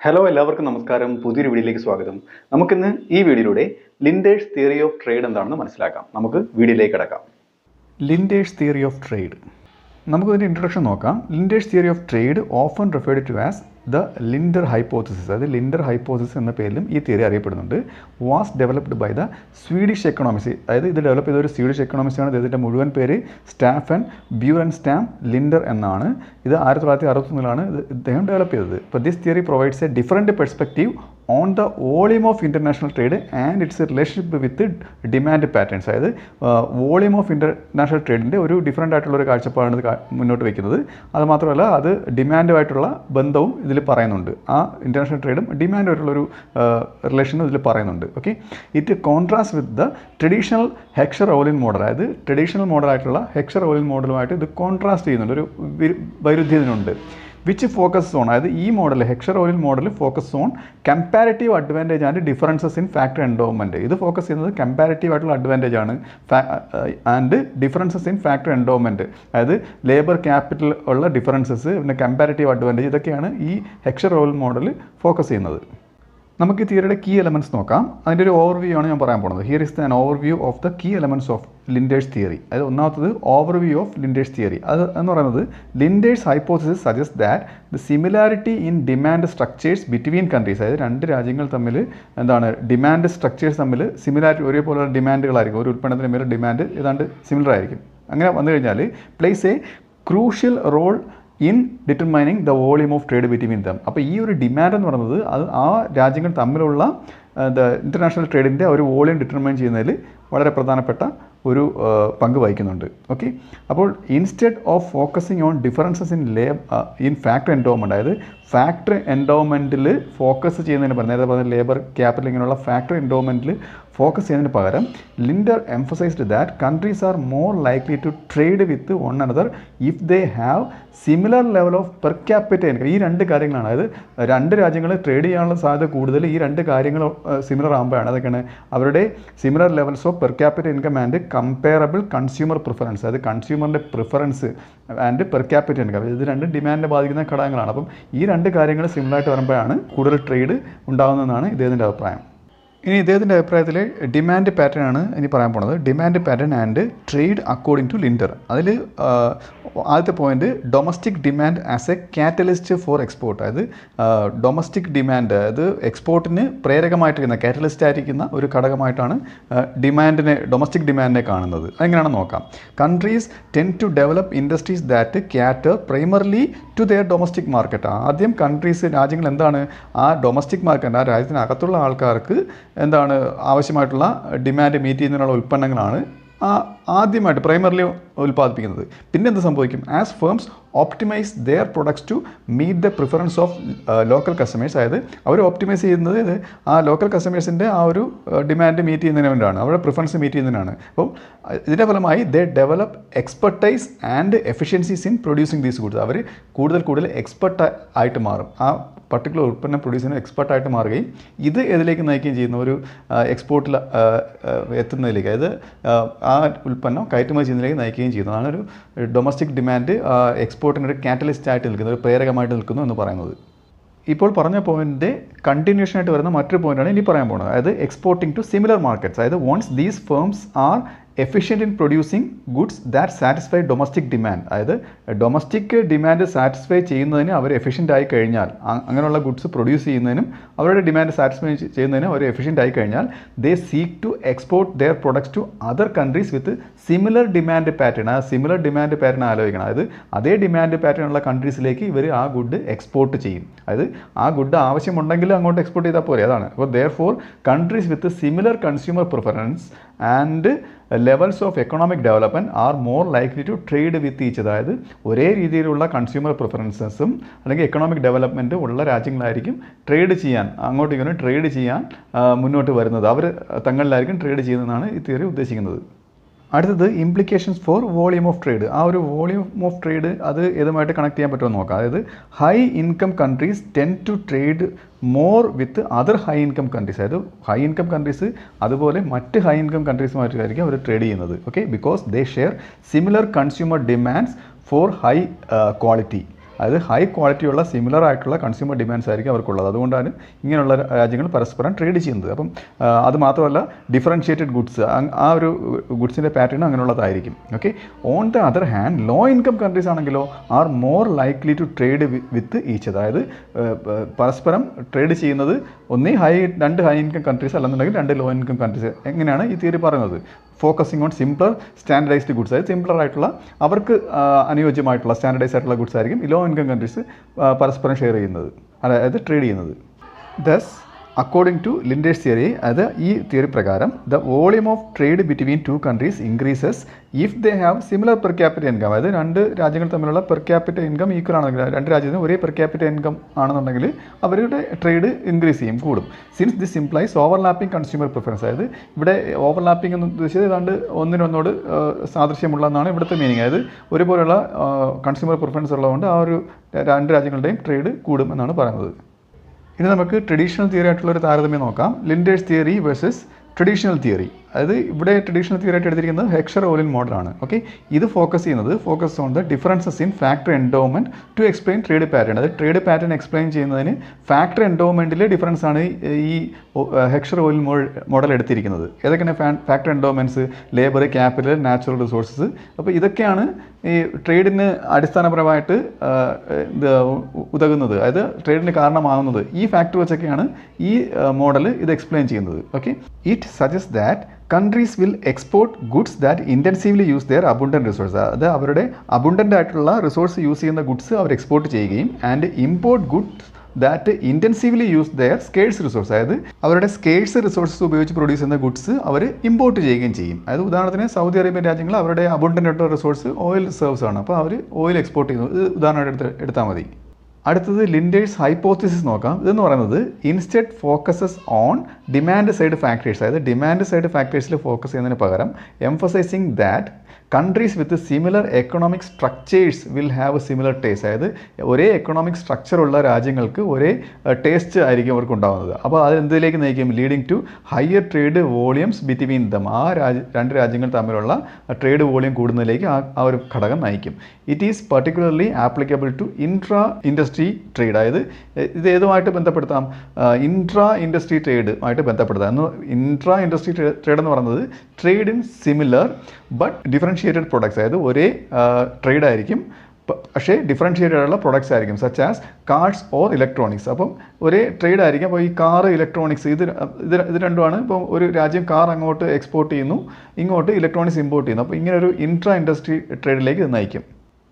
Hello എല്ലാവർക്കും നമസ്കാരം. പുതിയൊരു വീഡിയോയിലേക്ക് സ്വാഗതം. നമുക്കിന്ന് ഈ വീഡിയോയിലൂടെ ലിൻഡേഴ്സ് തിയറി ഓഫ് ട്രേഡ് എന്താണെന്ന് മനസ്സിലാക്കാം. നമുക്ക് വീഡിയോയിലേക്ക് കടക്കാം. ലിൻഡേഴ്സ് തിയറി ഓഫ് ട്രേഡ്, നമുക്കിതിൻ്റെ ഇൻട്രൊഡക്ഷൻ നോക്കാം. Linder's theory of trade often referred to as the Linder hypothesis, അതായത് ലിൻഡർ ഹൈപ്പോസിസ് എന്ന പേരിലും ഈ തിയറി അറിയപ്പെടുന്നുണ്ട്. Was developed by the Swedish economist, അതായത് ഇത് ഡെവലപ്പ് ചെയ്ത ഒരു സ്വീഡിഷ് എക്കണോമിസ്റ്റാണ്. ഇതിൻ്റെ മുഴുവൻ പേര് സ്റ്റാഫൻ ബ്യൂറൻസ്റ്റാം ലിൻഡർ എന്നാണ്. ഇത് 1961 ഇദ്ദേഹം ഡെവലപ്പ് ചെയ്തത്. അപ്പോൾ this theory provides A different perspective on the volume of international trade and it's relationship with demand patterns, അതായത് വോളിയം ഓഫ് ഇൻ്റർനാഷണൽ ട്രേഡിൻ്റെ ഒരു ഡിഫറൻ്റ് ആയിട്ടുള്ളൊരു കാഴ്ചപ്പാടാണ് ഇത് മുന്നോട്ട് വയ്ക്കുന്നത്. അതുമാത്രമല്ല അത് ഡിമാൻഡുമായിട്ടുള്ള ബന്ധവും ഇതിൽ പറയുന്നുണ്ട്. ആ ഇൻ്റർനാഷണൽ ട്രേഡും ഡിമാൻഡുമായിട്ടുള്ളൊരു റിലേഷനും ഇതിൽ പറയുന്നുണ്ട്. Okay, it contrast with the traditional Heckscher Ohlin model, അതായത് ട്രഡീഷണൽ മോഡലായിട്ടുള്ള ഹെക്ഷർ ഓലിൻ മോഡലുമായിട്ട് ഇത് കോൺട്രാസ്റ്റ് ചെയ്യുന്നുണ്ട്, ഒരു വൈരുദ്ധ്യത്തിനുണ്ട്. വിച്ച് ഫോക്കസ് ഓൺ, അതായത് ഈ model Heckscher Ohlin model focus on comparative advantage and differences in factory endowment. ഇത് ഫോക്കസ് ചെയ്യുന്നത് കമ്പാരിറ്റീവ് ആയിട്ടുള്ള അഡ്വാൻറ്റേജ് ആണ് and differences in factory endowment, അതായത് ലേബർ ക്യാപിറ്റൽ ഉള്ള ഡിഫറൻസസ്, പിന്നെ കമ്പാരിറ്റീവ് അഡ്വാൻറ്റേജ്, ഇതൊക്കെയാണ് ഈ ഹെക്ഷർ ഓയിൽ മോഡൽ ഫോക്കസ് ചെയ്യുന്നത്. നമുക്ക് ഈ തിയറിയുടെ കീ എലമെൻറ്റ്സ് നോക്കാം. അതിൻ്റെ ഒരു ഓവർവ്യൂ ആണ് ഞാൻ പറയാൻ പോകുന്നത്. Here is the overview of the key elements of Linder's theory. അതായത് ഒന്നാമത്തത് ഓവർവ്യൂ ഓഫ് ലിൻഡേഴ്സ് തിയറി. അത് എന്ന് പറയുന്നത് Linder's hypothesis suggest that the similarity in demand structures between countries, അതായത് രണ്ട് രാജ്യങ്ങൾ തമ്മിൽ ഡിമാൻഡ് സ്ട്രക്ചേഴ്സ് തമ്മിൽ സിമിലാരിറ്റി, ഒരേപോലെയുള്ള ഡിമാൻഡുകളായിരിക്കും. ഒരു ഉൽപ്പന്നത്തിന് മേലെ ഡിമാൻഡ് ഏതാണ്ട് സിമിലർ ആയിരിക്കും. അങ്ങനെ വന്നു കഴിഞ്ഞാൽ plays a crucial role in determining the volume of trade between them. അപ്പോൾ ഈ ഒരു ഡിമാൻഡ് എന്ന് പറയുന്നത് അത് ആ രാജ്യങ്ങൾ തമ്മിലുള്ള ഇൻ്റർനാഷണൽ ട്രേഡിൻ്റെ ഒരു വോളിയം ഡിറ്റർമൈൻ ചെയ്യുന്നതിൽ വളരെ പ്രധാനപ്പെട്ട ഒരു പങ്ക് വഹിക്കുന്നുണ്ട്. ഓക്കെ, അപ്പോൾ instead of focusing on differences in factory endowment, അതായത് ഫാക്ടറി എൻഡോവ്മെൻറ്റിൽ ഫോക്കസ് ചെയ്യുന്നതിന് നേരത്തെ പറഞ്ഞ ലേബർ ക്യാപിറ്റൽ ഇങ്ങനെയുള്ള ഫാക്ടറി എൻഡോവ്മെൻറ്റിൽ ഫോക്കസ് ചെയ്യുന്നതിന് പകരം Linder emphasized that countries are more likely to trade with one another if they have similar level of per capita income. ഈ രണ്ട് കാര്യങ്ങളാണ്, അതായത് രണ്ട് രാജ്യങ്ങൾ ട്രേഡ് ചെയ്യാനുള്ള സാധ്യത കൂടുതൽ ഈ രണ്ട് കാര്യങ്ങൾ സിമിലർ ആകുമ്പോഴാണ്. അതൊക്കെയാണ് അവരുടെ similar levels of per capita income and comparable consumer preference, അതായത് കൺസ്യൂമറിൻ്റെ preference and per capita income, ഇത് രണ്ടും ഡിമാൻഡിനെ ബാധിക്കുന്ന ഘടകങ്ങളാണ്. അപ്പം ഈ രണ്ട് കാര്യങ്ങൾ സിമിലറായിട്ട് വരുമ്പോഴാണ് കൂടുതൽ ട്രേഡ് ഉണ്ടാകുന്നതെന്നാണ് ഇദ്ദേഹത്തിൻ്റെ അഭിപ്രായം. ഇനി ഇദ്ദേഹത്തിൻ്റെ അഭിപ്രായത്തിൽ ഡിമാൻഡ് പാറ്റേൺ ആണ് ഇനി പറയാൻ പോകുന്നത്. Demand pattern and trade according to Linder. അതിൽ ആദ്യത്തെ point domestic demand as a catalyst for export, അതായത് ഡൊമസ്റ്റിക് ഡിമാൻഡ്, അതായത് എക്സ്പോർട്ടിന് പ്രേരകമായിട്ടിരിക്കുന്ന കാറ്റലിസ്റ്റ് ആയിരിക്കുന്ന ഒരു ഘടകമായിട്ടാണ് ഡൊമസ്റ്റിക് ഡിമാൻഡിനെ കാണുന്നത്. അതെങ്ങനെയാണെന്ന് നോക്കാം. Countries tend to develop industries that cater primarily to their domestic market. ആദ്യം രാജ്യങ്ങൾ എന്താണ്, ആ ഡൊമസ്റ്റിക് മാർക്കറ്റ്, ആ രാജ്യത്തിനകത്തുള്ള ആൾക്കാർക്ക് ആവശ്യമായിട്ടുള്ള ഡിമാൻഡ് മീറ്റ് ചെയ്യുന്നതിനുള്ള ഉൽപ്പന്നങ്ങളാണ് ആദ്യമായിട്ട് പ്രൈമറിലി ഉൽപ്പാദിപ്പിക്കുന്നത്. പിന്നെ എന്ത് സംഭവിക്കും, as firms optimise their products to meet the preference of local customers, അതായത് അവർ ഓപ്റ്റിമൈസ് ചെയ്യുന്നത് ആ ലോക്കൽ കസ്റ്റമേഴ്സിൻ്റെ ആ ഒരു ഡിമാൻഡ് മീറ്റ് ചെയ്യുന്നതിന് വേണ്ടിയാണ്, അവരുടെ പ്രിഫറൻസ് മീറ്റ് ചെയ്യുന്നതിനാണ്. അപ്പം ഇതിൻ്റെ ഫലമായി they develop expertise and efficiencies in producing these goods. അവർ കൂടുതൽ എക്സ്പെർട്ട് ആയിട്ട് മാറും, ആ പർട്ടിക്കുലർ ഉൽപ്പന്നം പ്രൊഡ്യൂസ് ചെയ്യുന്ന എക്സ്പെർട്ടായിട്ട് മാറുകയും ഇത് ഇതിലേക്ക് നയിക്കുകയും ചെയ്യുന്ന ഒരു എക്സ്പോർട്ടിൽ എത്തുന്നതിലേക്ക്, അതായത് ആ ഉൽപ്പന്നം കയറ്റുമതി ചെയ്യുന്നതിലേക്ക് നയിക്കുകയും ചെയ്യുന്നതാണ് ഒരു ഡൊമസ്റ്റിക് ഡിമാൻഡ് എക്സ്പോർട്ടിനൊരു കാറ്റലിസ്റ്റ് ആയിട്ട് നിൽക്കുന്നത്, ഒരു പ്രേരകമായിട്ട് നിൽക്കുന്നു എന്ന് പറയുന്നത്. ഇപ്പോൾ പറഞ്ഞ പോയിൻ്റ് കണ്ടിന്യൂഷൻ ആയിട്ട് വരുന്ന മറ്റൊരു പോയിൻ്റാണ് ഇനി പറയാൻ പോകുന്നത്. അതായത് എക്സ്പോർട്ടിംഗ് ടു സിമിലർ മാർക്കറ്റ്സ്, അതായത് once these firms are efficient in producing goods that satisfy domestic demand, അതായത് ഡൊമസ്റ്റിക് ഡിമാൻഡ് സാറ്റിസ്ഫൈ ചെയ്യുന്നതിന് അവർ എഫിഷ്യൻ്റ് ആയി കഴിഞ്ഞാൽ, അങ്ങനെയുള്ള ഗുഡ്സ് പ്രൊഡ്യൂസ് ചെയ്യുന്നതിനും അവരുടെ ഡിമാൻഡ് സാറ്റിസ്ഫൈ ചെയ്യുന്നതിനും അവർ എഫിഷ്യൻ്റ് ആയി കഴിഞ്ഞാൽ they seek to export their products to other countries with similar demand pattern. ആ സിമിലർ ഡിമാൻഡ് പാറ്റേൺ ആലോചിക്കണം, അതായത് അതേ ഡിമാൻഡ് പാറ്റേൺ ഉള്ള കൺട്രീസിലേക്ക് ഇവർ ആ ഗുഡ് എക്സ്പോർട്ട് ചെയ്യും. അതായത് ആ ഗുഡ് ആവശ്യമുണ്ടെങ്കിൽ അങ്ങോട്ട് എക്സ്പോർട്ട് ചെയ്താൽ പോരെ, അതാണ്. അപ്പോൾ therefore countries with similar consumer preference and levels of economic development are more likely to trade with each, അതായത് ഒരേ രീതിയിലുള്ള കൺസ്യൂമർ പ്രിഫറൻസസും അല്ലെങ്കിൽ എക്കണോമിക് ഡെവലപ്മെൻറ്റും ഉള്ള രാജ്യങ്ങളായിരിക്കും ട്രേഡ് ചെയ്യാൻ, അങ്ങോട്ടും ഇങ്ങോട്ടും ട്രേഡ് ചെയ്യാൻ മുന്നോട്ട് വരുന്നത്. അവർ തങ്ങളിലായിരിക്കും ട്രേഡ് ചെയ്യുന്നതെന്നാണ് ഈ തിയറി ഉദ്ദേശിക്കുന്നത്. അടുത്തത് implications four volume of trade. ആ ഒരു വോളിയം ഓഫ് ട്രേഡ് അത് ഏതുമായിട്ട് കണക്ട് ചെയ്യാൻ പറ്റുമോ നോക്കാം. അതായത് high income countries tend to trade more with other high income countries, അതായത് ഹൈ ഇൻകം കൺട്രീസ് അതുപോലെ മറ്റ് ഹൈ ഇൻകം കൺട്രീസുമായിട്ടായിരിക്കും അവർ ട്രേഡ് ചെയ്യുന്നത്. Okay, because they share similar consumer demands for high quality. അതായത് ഹൈ ക്വാളിറ്റിയുള്ള സിമിലർ ആയിട്ടുള്ള കൺസ്യൂമർ ഡിമാൻഡ്സ് ആയിരിക്കും അവർക്കുള്ളത്. അതുകൊണ്ടാണ് ഇങ്ങനെയുള്ള രാജ്യങ്ങൾ പരസ്പരം ട്രേഡ് ചെയ്യുന്നത്. അപ്പം അത് മാത്രമല്ല ഡിഫറൻഷിയേറ്റഡ് ഗുഡ്സ്, ആ ഒരു ഗുഡ്സിൻ്റെ പാറ്റേൺ അങ്ങനെയുള്ളതായിരിക്കും. Okay. On the other hand low income countries ആണെങ്കിലോ are more likely to trade with each. അതായത് പരസ്പരം ട്രേഡ് ചെയ്യുന്നത് ഒന്നേ രണ്ട് ഹൈ ഇൻകം കൺട്രീസ് അല്ലെന്നുണ്ടെങ്കിൽ രണ്ട് ലോ ഇൻകം കൺട്രീസ്. എങ്ങനെയാണ് ഈ തിയറി പറയുന്നത്? Focusing on simpler standardised goods, അതായത് സിംപ്ലർ ആയിട്ടുള്ള അവർക്ക് അനുയോജ്യമായിട്ടുള്ള സ്റ്റാൻഡർഡൈസ് ആയിട്ടുള്ള ഗുഡ്സ് ആയിരിക്കും ഈ ലോ ഇൻകം കൺട്രീസ് പരസ്പരം ഷെയർ ചെയ്യുന്നത്, അതായത് ട്രേഡ് ചെയ്യുന്നത്. Thus according to Linder's theory, അത് ഈ തിയറി പ്രകാരം the volume of trade between two countries increases if they have similar per capita income. അതായത് രണ്ട് രാജ്യങ്ങൾ തമ്മിലുള്ള പെർ ക്യാപിറ്റ ഇൻകം ഈക്വൽ ആണെങ്കിൽ, രണ്ട് രാജ്യത്തിന് ഒരേ പെർ ക്യാപിറ്റ ഇൻകം ആണെന്നുണ്ടെങ്കിൽ അവരുടെ ട്രേഡ് ഇൻക്രീസ് ചെയ്യും, കൂടും. Since this implies overlapping consumer preference. അതായത് ഇവിടെ ഓവർലാപ്പിംഗ് എന്ന് ഉദ്ദേശിച്ചത് ഏതാണ്ട് ഒന്നിനൊന്നോട് സാദൃശ്യമുള്ളതെന്നാണ് ഇവിടുത്തെ മീനിങ്. അതായത് ഒരുപോലുള്ള കൺസ്യൂമർ പ്രിഫറൻസ് ഉള്ളതുകൊണ്ട് ആ ഒരു രണ്ട് രാജ്യങ്ങളുടെയും ട്രേഡ് കൂടും എന്നാണ് പറയുന്നത്. ഇനി നമുക്ക് ട്രഡീഷണൽ തിയറി ആയിട്ടുള്ളൊരു താരതമ്യം നോക്കാം. Linder's theory versus traditional theory. അതായത് ഇവിടെ ട്രഡീഷണൽ തിയറി ആയിട്ട് എടുത്തിരിക്കുന്നത് ഹെക്ഷർ ഓലിൻ മോഡലാണ്. ഓക്കെ. ഇത് focus on the differences in factor endowment to explain trade pattern. അതായത് ട്രേഡ് പാറ്റേൺ എക്സ്പ്ലെയിൻ ചെയ്യുന്നതിന് ഫാക്ടർ എൻഡോമെൻറ്റിലെ ഡിഫറൻസ് ആണ് ഈ ഹെക്ഷർ ഓലിൻ മോഡൽ എടുത്തിരിക്കുന്നത്. ഏതൊക്കെയാണ് factor endowments? Labour, capital, natural resources. അപ്പോൾ ഇതൊക്കെയാണ് ഈ ട്രേഡിന് അടിസ്ഥാനപരമായിട്ട് ഉതകുന്നത്, അതായത് ട്രേഡിന് കാരണമാകുന്നത്. ഈ ഫാക്ടർ വെച്ചൊക്കെയാണ് ഈ മോഡൽ ഇത് എക്സ്പ്ലെയിൻ ചെയ്യുന്നത്. Okay. It suggest that countries will export goods that intensively use their abundant resources. അത് അവരുടെ അബുണ്ടൻ്റ് ആയിട്ടുള്ള റിസോഴ്സ് യൂസ് ചെയ്യുന്ന ഗുഡ്സ് അവർ എക്സ്പോർട്ട് ചെയ്യുകയും and import goods that intensively use their scarce resource. അതായത് അവരുടെ സ്കേഴ്സ് റിസോഴ്സസ് ഉപയോഗിച്ച് പ്രൊഡ്യൂസ് ചെയ്യുന്ന ഗുഡ്സ് അവർ ഇമ്പോർട്ട് ചെയ്യുകയും ചെയ്യും. അതായത് ഉദാഹരണത്തിന് സൗദി അറേബ്യൻ രാജ്യങ്ങൾ അവരുടെ അബുണ്ടൻ്റ് ആയിട്ടുള്ള റിസോഴ്സ് ഓയിൽ റിസർവ്സ് ആണ്. അപ്പോൾ അവർ ഓയിൽ എക്സ്പോർട്ട് ചെയ്യുന്നു. ഇത് ഉദാഹരണമായിട്ട് എടുത്താൽ മതി. അടുത്തത് ലിൻഡേഴ്സ് ഹൈപ്പോത്തിസിസ് നോക്കാം. ഇതെന്ന് പറയുന്നത് instead focuses on demand side factors. അതായത് ഡിമാൻഡ് സൈഡ് ഫാക്ടേഴ്സിൽ ഫോക്കസ് ചെയ്യുന്നതിന് പകരം emphasising that countries with similar economic structures will have similar taste. അതായത് ഒരേ എക്കണോമിക് സ്ട്രക്ചറുള്ള രാജ്യങ്ങൾക്ക് ഒരേ ടേസ്റ്റ് ആയിരിക്കും അവർക്ക് ഉണ്ടാകുന്നത്. അപ്പോൾ അത് എന്തിലേക്ക് നയിക്കും? Leading to higher trade volumes between them. ആ രണ്ട് രാജ്യങ്ങൾ തമ്മിലുള്ള ട്രേഡ് വോളിയം കൂടുന്നതിലേക്ക് ആ ഒരു ഘടകം നയിക്കും. It is particularly applicable to intra industry trade. അതായത് ഇത് ഏതുമായിട്ട് ബന്ധപ്പെടുത്താം? ഇൻട്രാ ഇൻഡസ്ട്രി ട്രേഡുമായിട്ട് ബന്ധപ്പെടുത്താം. ഇൻട്രാ ഇൻഡസ്ട്രി ട്രേഡ് എന്ന് പറയുന്നത് trade in similar but differentiated products. അതായത് ഒരേ ട്രേഡ് ആയിരിക്കും പക്ഷേ ഡിഫറൻഷിയേറ്റഡ് ആയിട്ടുള്ള പ്രൊഡക്ട്സ് ആയിരിക്കും, such as cars or electronics. അപ്പം ഒരേ ട്രേഡ് ആയിരിക്കും. അപ്പോൾ ഈ കാറ്, ഇലക്ട്രോണിക്സ് ഇത് രണ്ടുമാണ്. ഇപ്പം ഒരു രാജ്യം കാർ അങ്ങോട്ട് എക്സ്പോർട്ട് ചെയ്യുന്നു, ഇങ്ങോട്ട് ഇലക്ട്രോണിക്സ് ഇമ്പോർട്ട് ചെയ്യുന്നു. അപ്പോൾ ഇങ്ങനെ ഒരു ഇൻട്രാ ഇൻഡസ്ട്രി ട്രേഡിലേക്ക് ഇത് നയിക്കും.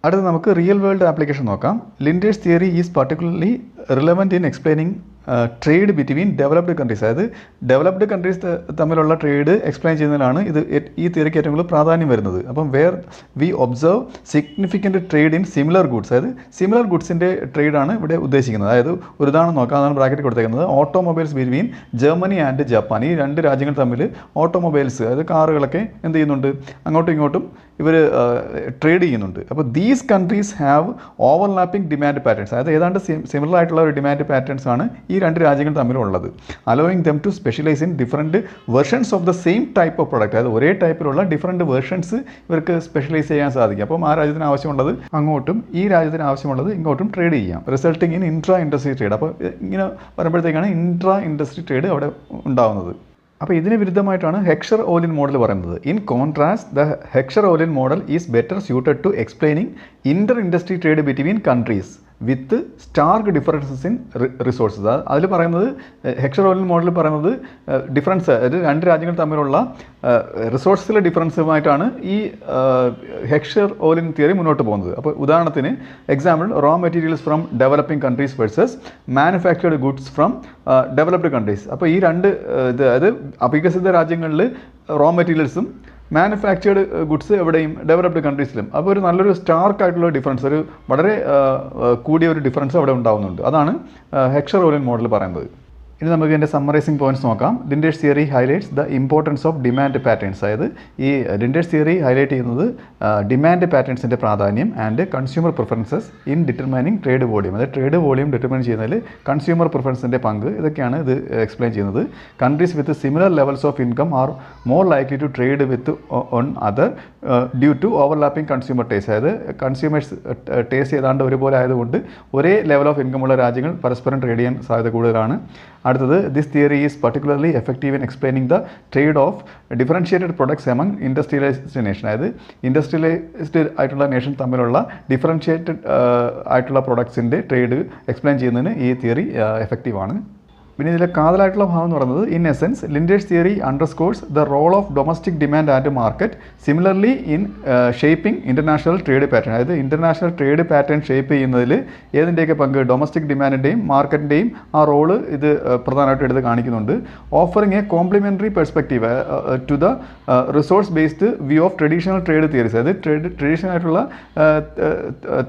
അടുത്ത് നമുക്ക് റിയൽ വേൾഡ് ആപ്ലിക്കേഷൻ നോക്കാം. Linder's theory is particularly relevant in explaining trade between developed countries. അതായത് ഡെവലപ്ഡ് കൺട്രീസ് തമ്മിലുള്ള ട്രേഡ് എക്സ്പ്ലെയിൻ ചെയ്യുന്നതിനാണ് ഈ തിയറിക്ക് ഏറ്റവും കൂടുതൽ പ്രാധാന്യം വരുന്നത്. അപ്പം where we observe significant trade in similar goods. അതായത് സിമിലർ ഗുഡ്സിൻ്റെ ട്രേഡാണ് ഇവിടെ ഉദ്ദേശിക്കുന്നത്. അതായത് ഒരു ഉദാഹരണം നോക്കാം, അതാണ് ബ്രാക്കറ്റ് കൊടുത്തേക്കുന്നത്. Automobiles between Germany and Japan. ഈ രണ്ട് രാജ്യങ്ങൾ തമ്മിൽ ഓട്ടോമൊബൈൽസ്, അതായത് കാറുകളൊക്കെ എന്ത് ചെയ്യുന്നുണ്ട്? അങ്ങോട്ടും ഇങ്ങോട്ടും ഇവർ ട്രേഡ് ചെയ്യുന്നുണ്ട്. അപ്പോൾ these countries have overlapping demand patterns. അതായത് ഏതാണ്ട് സിമിലർ ആയിട്ടുള്ള ഒരു ഡിമാൻഡ് പാറ്റേൺസ് ആണ് ഈ രണ്ട് രാജ്യങ്ങൾ തമ്മിലുള്ളത്. Allowing them to specialise in different versions of the same type of product. അതായത് ഒരേ ടൈപ്പിലുള്ള ഡിഫറെൻറ്റ് വെർഷൻസ് ഇവർക്ക് സ്പെഷ്യലൈസ് ചെയ്യാൻ സാധിക്കും. അപ്പം ആ രാജ്യത്തിന് ആവശ്യമുള്ളത് അങ്ങോട്ടും ഈ രാജ്യത്തിന് ആവശ്യമുള്ളത് ഇങ്ങോട്ടും ട്രേഡ് ചെയ്യാം, resulting in intra industry trade. അപ്പോൾ ഇങ്ങനെ വരുമ്പോഴത്തേക്കാണ് ഇൻട്രാ ഇൻഡസ്ട്രി ട്രേഡ് അവിടെ ഉണ്ടാകുന്നത്. അപ്പോൾ ഇതിന് വിരുദ്ധമായിട്ടാണ് ഹെക്ഷർ ഓലിൻ മോഡൽ പറയുന്നത്. In contrast the Heckscher Ohlin model is better suited to explaining inter industry trade between countries with stark differences in resources. അതിൽ പറയുന്നത് ഹെക്ഷർ ഓലിൻ മോഡൽ പറയുന്നത് ഡിഫറൻസ്, അതായത് രണ്ട് രാജ്യങ്ങൾ തമ്മിലുള്ള റിസോഴ്സിലെ ഡിഫറൻസുമായിട്ടാണ് ഈ ഹെക്ഷർ ഓലിൻ തിയറി മുന്നോട്ട് പോകുന്നത്. അപ്പോൾ ഉദാഹരണത്തിന് example, raw materials from developing countries versus manufactured goods from developed countries. അപ്പോൾ ഈ രണ്ട് അതായത് അവികസിത രാജ്യങ്ങളിൽ റോ മെറ്റീരിയൽസും മാനുഫാക്ചേർഡ് ഗുഡ്സ് എവിടെയും ഡെവലപ്ഡ് കൺട്രീസിലും. അപ്പോൾ ഒരു നല്ലൊരു സ്റ്റാർക്ക് ആയിട്ടുള്ള ഡിഫറൻസ്, ഒരു വളരെ കൂടിയ ഒരു ഡിഫറൻസ് അവിടെ ഉണ്ടാകുന്നുണ്ട്. അതാണ് ഹെക്ഷർ ഓലിൻ മോഡൽ പറയുന്നത്. ഇനി നമുക്ക് ഇതിൻ്റെ സമ്മറൈസിങ് പോയിന്റ്സ് നോക്കാം. Linder's theory highlights the importance of demand patterns. അതായത് ഈ ലിൻഡേഴ്സ് തിയറി ഹൈലൈറ്റ് ചെയ്യുന്നത് ഡിമാൻഡ് പാറ്റേൺസിൻ്റെ പ്രാധാന്യം and consumer preferences in determining trade volume. അതായത് ട്രേഡ് വോളിയം ഡിറ്റർമൈൻ ചെയ്യുന്നതിൽ കൺസ്യൂമർ പ്രിഫറൻസിൻ്റെ പങ്ക്, ഇതൊക്കെയാണ് ഇത് എക്സ്പ്ലെയിൻ ചെയ്യുന്നത്. Countries with similar levels of income are more likely to trade with one other due to overlapping consumer taste. അതായത് consumers taste ഏതാണ്ട് ഒരുപോലെ ആയതുകൊണ്ട് ഒരേ ലെവൽ ഓഫ് ഇൻകമുള്ള രാജ്യങ്ങൾ പരസ്പരം ട്രേഡ് ചെയ്യാൻ സാധ്യത കൂടുതലാണ്. അടുത്തത്, this theory is particularly effective in explaining the trade off differentiated products among industrialised nation. അതായത് ഇൻഡസ്ട്രിയലൈസ്ഡ് ആയിട്ടുള്ള നേഷൻ തമ്മിലുള്ള ഡിഫറൻഷിയേറ്റഡ് ആയിട്ടുള്ള പ്രൊഡക്ട്സിൻ്റെ ട്രേഡ് എക്സ്പ്ലെയിൻ ചെയ്യുന്നതിന് ഈ തിയറി എഫക്റ്റീവാണ്. പിന്നെ ഇതിലെ കാതലായിട്ടുള്ള ഭാഗം എന്ന് പറയുന്നത്, in essence Linder's theory underscores the role of domestic demand and market similarly in shaping international trade pattern. അതായത് ഇൻ്റർനാഷണൽ ട്രേഡ് പാറ്റേൺ ഷേപ്പ് ചെയ്യുന്നതിൽ ഏതിൻ്റെയൊക്കെ പങ്ക്, ഡൊമസ്റ്റിക് ഡിമാൻഡിൻ്റെയും മാർക്കറ്റിൻ്റെയും ആ റോള് ഇത് പ്രധാനമായിട്ട് എടുത്ത് കാണിക്കുന്നുണ്ട്. Offering a complementary perspective to the resource based view of traditional trade theories. അതായത് ട്രഡീഷണൽ ആയിട്ടുള്ള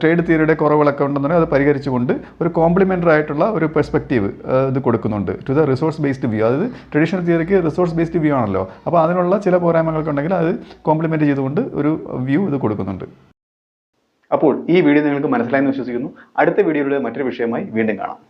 ട്രേഡ് തിയറിയുടെ കുറവുകളൊക്കെ ഉണ്ടെന്നുണ്ടെങ്കിൽ അത് പരിഹരിച്ചുകൊണ്ട് ഒരു കോംപ്ലിമെൻ്ററി ആയിട്ടുള്ള ഒരു പെർസ്പെക്റ്റീവ് ഇത് കൊടുക്കുന്നുണ്ട് to the resource based view. അതായത് ട്രഡീഷണൽ തിയറിക്ക് റിസോഴ്സ് ബേസ്ഡ് വ്യൂ ആണല്ലോ, അപ്പോൾ അതിനുള്ള ചില പോരായ്മകൾക്കുണ്ടെങ്കിൽ അത് കോംപ്ലിമെൻറ്റ് ചെയ്തുകൊണ്ട് ഒരു വ്യൂ ഇത് കൊടുക്കുന്നുണ്ട്. അപ്പോൾ ഈ വീഡിയോ നിങ്ങൾക്ക് മനസ്സിലായെന്ന് വിശ്വസിക്കുന്നു. അടുത്ത വീഡിയോയുടെ മറ്റൊരു വിഷയമായി വീണ്ടും കാണാം.